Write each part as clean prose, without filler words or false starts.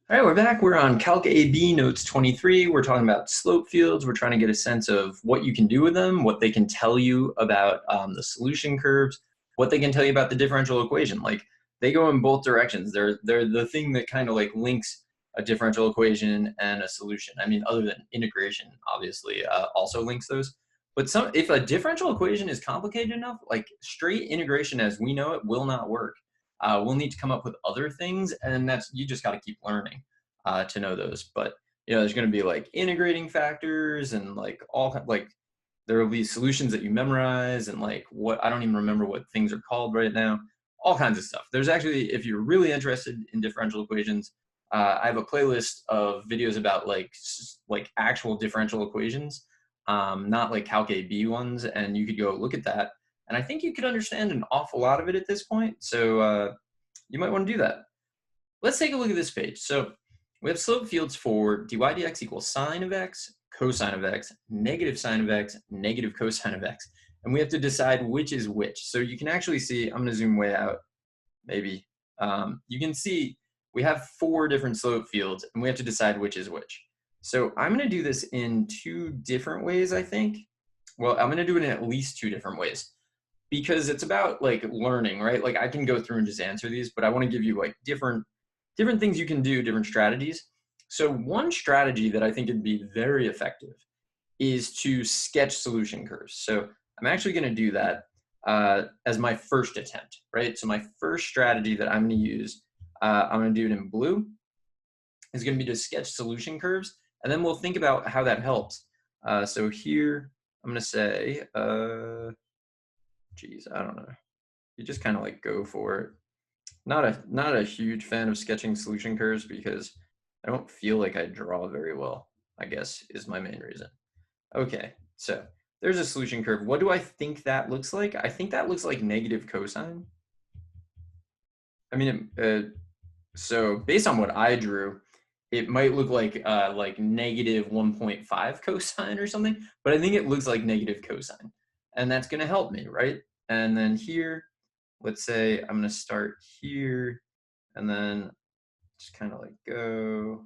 All right, we're back. We're on Calc AB Notes 23. We're talking about slope fields. We're trying to get a sense of what you can do with them, what they can tell you about the solution curves, what they can tell you about the differential equation. Like they go in both directions. They're the thing that kind of like links a differential equation and a solution. I mean, other than integration, obviously, also links those. But if a differential equation is complicated enough, like straight integration as we know it will not work. We'll need to come up with other things, and you just got to keep learning to know those. But there's going to be like integrating factors and like there will be solutions that you memorize and like what I don't even remember what things are called right now. All kinds of stuff. There's actually, if you're really interested in differential equations, I have a playlist of videos about like actual differential equations, not like Calc AB ones, and you could go look at that. And I think you could understand an awful lot of it at this point. So you might want to do that. Let's take a look at this page. So we have slope fields for dy dx equals sine of x, cosine of x, negative sine of x, negative cosine of x. And we have to decide which is which. So you can actually see, I'm going to zoom way out, maybe. You can see we have 4 different slope fields, and we have to decide which is which. So I'm going to do this in 2 different ways, I think. Well, I'm going to do it in at least 2 different ways, because it's about like learning, right? Like I can go through and just answer these, but I want to give you like different things you can do, different strategies. So one strategy that I think would be very effective is to sketch solution curves. So I'm actually going to do that as my first attempt, right? So my first strategy that I'm going to use, I'm going to do it in blue, is going to be to sketch solution curves, and then we'll think about how that helps. So here I'm going to say, geez, I don't know. You just kind of like go for it. Not a huge fan of sketching solution curves because I don't feel like I draw very well, I guess is my main reason. Okay, so there's a solution curve. What do I think that looks like? I think that looks like negative cosine. I mean, so based on what I drew, it might look like negative 1.5 cosine or something, but I think it looks like negative cosine. And that's going to help me, right? And then here, let's say I'm going to start here and then just kind of like go.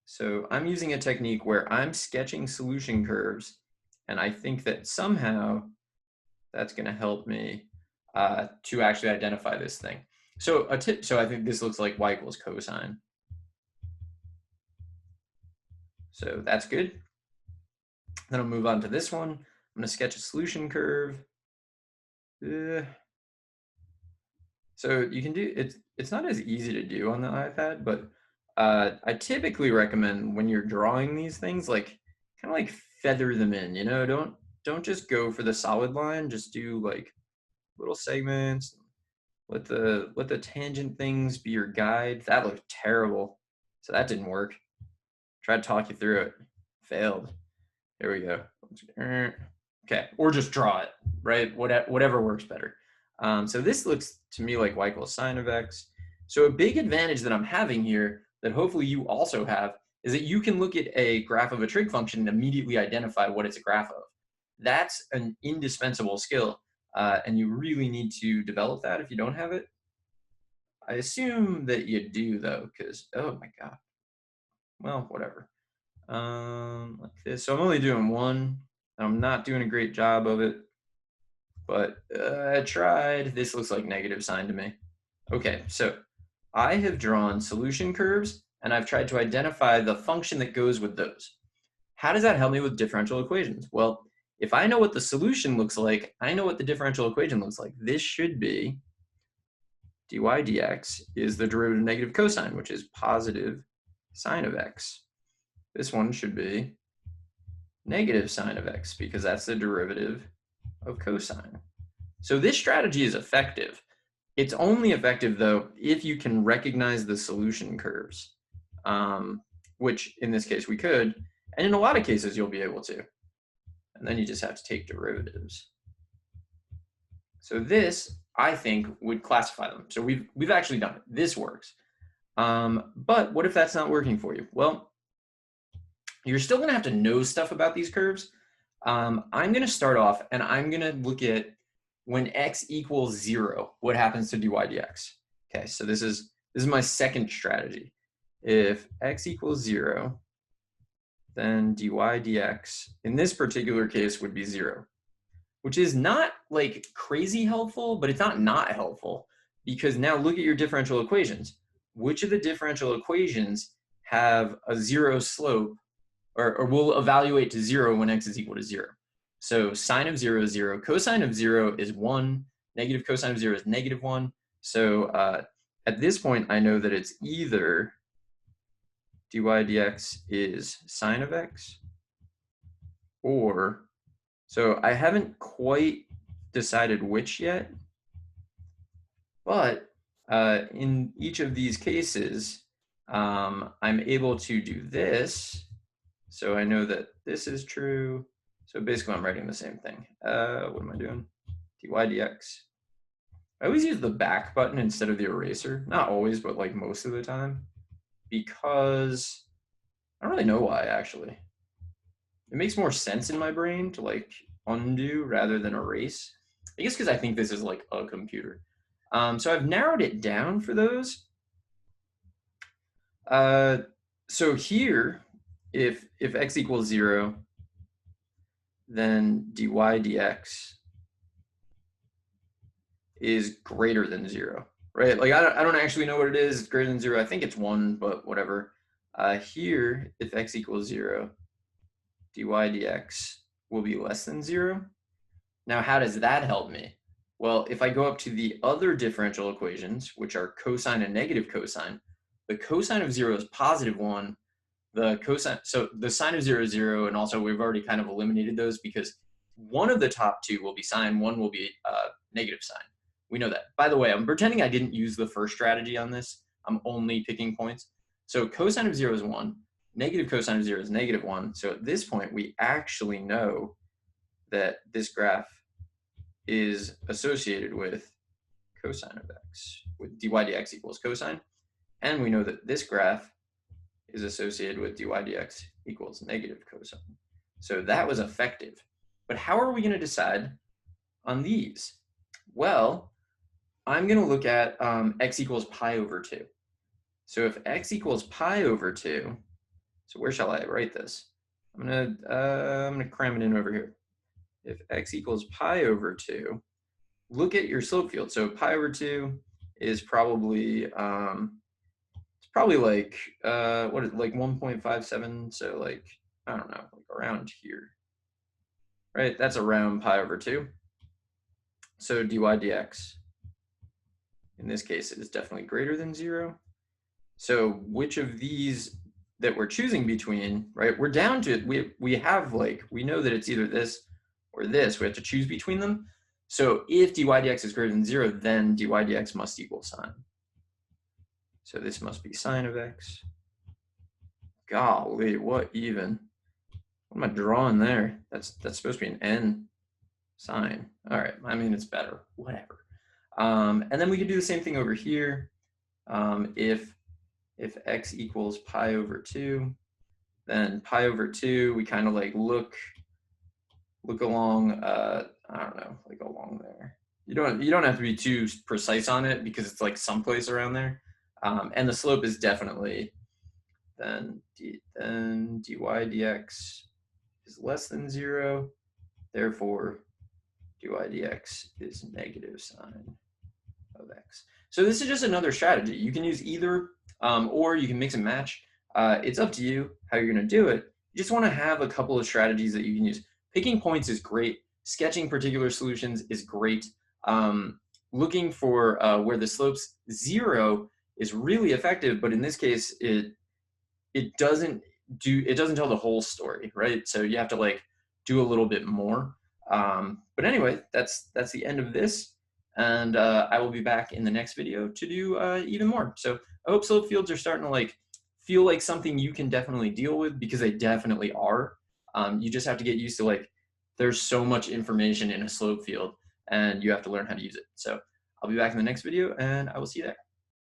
So I'm using a technique where I'm sketching solution curves, and I think that somehow that's going to help me to actually identify this thing. So so I think this looks like y equals cosine. So that's good. Then I'll move on to this one. I'm going to sketch a solution curve. So you can do it. It's not as easy to do on the iPad, but I typically recommend when you're drawing these things, like kind of like feather them in. Don't just go for the solid line. Just do like little segments. Let the tangent things be your guide. That looked terrible, so that didn't work. Try to talk you through it. Failed. Here we go. Okay, or just draw it, right? Whatever works better. So this looks to me like y equals sine of x. So a big advantage that I'm having here that hopefully you also have is that you can look at a graph of a trig function and immediately identify what it's a graph of. That's an indispensable skill, and you really need to develop that if you don't have it. I assume that you do though, because oh my god. Well, whatever. Like this. So I'm only doing one. I'm not doing a great job of it, but I tried. This looks like negative sine to me. Okay, so I have drawn solution curves, and I've tried to identify the function that goes with those. How does that help me with differential equations? Well, if I know what the solution looks like, I know what the differential equation looks like. This should be dy dx is the derivative of negative cosine, which is positive sine of x. This one should be negative sine of x because that's the derivative of cosine. So this strategy is effective. It's only effective though if you can recognize the solution curves, which in this case we could, and in a lot of cases you'll be able to. And then you just have to take derivatives. So this, I think, would classify them. So we've actually done it. This works. But what if that's not working for you? Well, you're still going to have to know stuff about these curves. I'm going to start off and I'm going to look at when x equals 0, what happens to dy dx. Okay, so this is my second strategy. if x equals 0, then dy dx in this particular case would be 0, which is not like crazy helpful, but it's not helpful, because now look at your differential equations. Which of the differential equations have a 0 slope, or will evaluate to 0 when x is equal to 0? So sine of 0 is 0, cosine of 0 is 1, negative cosine of 0 is negative 1. So at this point, I know that it's either dy dx is sine of x, or, so I haven't quite decided which yet, but in each of these cases, I'm able to do this. So I know that this is true. So basically I'm writing the same thing. What am I doing? dy dx. I always use the back button instead of the eraser. Not always, but like most of the time. Because I don't really know why, actually. It makes more sense in my brain to like undo rather than erase. I guess because I think this is like a computer. So I've narrowed it down for those. So here, if x equals 0, then dy dx is greater than 0, right? Like I don't actually know what it is. It's greater than 0. I think it's 1, but whatever. Here, if x equals 0, dy dx will be less than 0. Now, how does that help me? Well, if I go up to the other differential equations, which are cosine and negative cosine, the cosine of 0 is positive 1. The cosine, so the sine of 0 is 0, and also we've already kind of eliminated those because one of the top two will be sine, one will be negative sine. We know that. By the way, I'm pretending I didn't use the first strategy on this. I'm only picking points. So cosine of 0 is 1. Negative cosine of 0 is negative 1. So at this point, we actually know that this graph is associated with cosine of x, with dy dx equals cosine. And we know that this graph is associated with dy dx equals negative cosine. So that was effective. But how are we going to decide on these? Well, I'm going to look at x equals pi over 2. So if x equals pi over 2, so where shall I write this? I'm gonna cram it in over here. If x equals pi over 2, look at your slope field. So pi over 2 is probably it's probably like what is it, like 1.57? So like, I don't know, like around here, right? That's around pi over 2. So dy dx in this case is definitely greater than 0. So which of these that we're choosing between, right? We're down to, we have like, we know that it's either this or this. We have to choose between them. So if dy dx is greater than 0, then dy dx must equal sine. So this must be sine of x. Golly, what even? What am I drawing there? That's supposed to be an n sine. All right, I mean, it's better, whatever. And then we could do the same thing over here. If x equals pi over 2, then pi over 2, we kind of like look along, I don't know, like along there. You don't have to be too precise on it because it's like someplace around there. And the slope is definitely then dy dx is less than 0. Therefore, dy dx is negative sine of x. So this is just another strategy. You can use either, or you can mix and match. It's up to you how you're going to do it. You just want to have a couple of strategies that you can use. Picking points is great. Sketching particular solutions is great. Looking for where the slope's 0 is really effective, but in this case, it doesn't tell the whole story, right? So you have to like do a little bit more. But anyway, that's the end of this. And I will be back in the next video to do even more. So I hope slope fields are starting to like feel like something you can definitely deal with, because they definitely are. You just have to get used to like, there's so much information in a slope field and you have to learn how to use it. So I'll be back in the next video and I will see you there.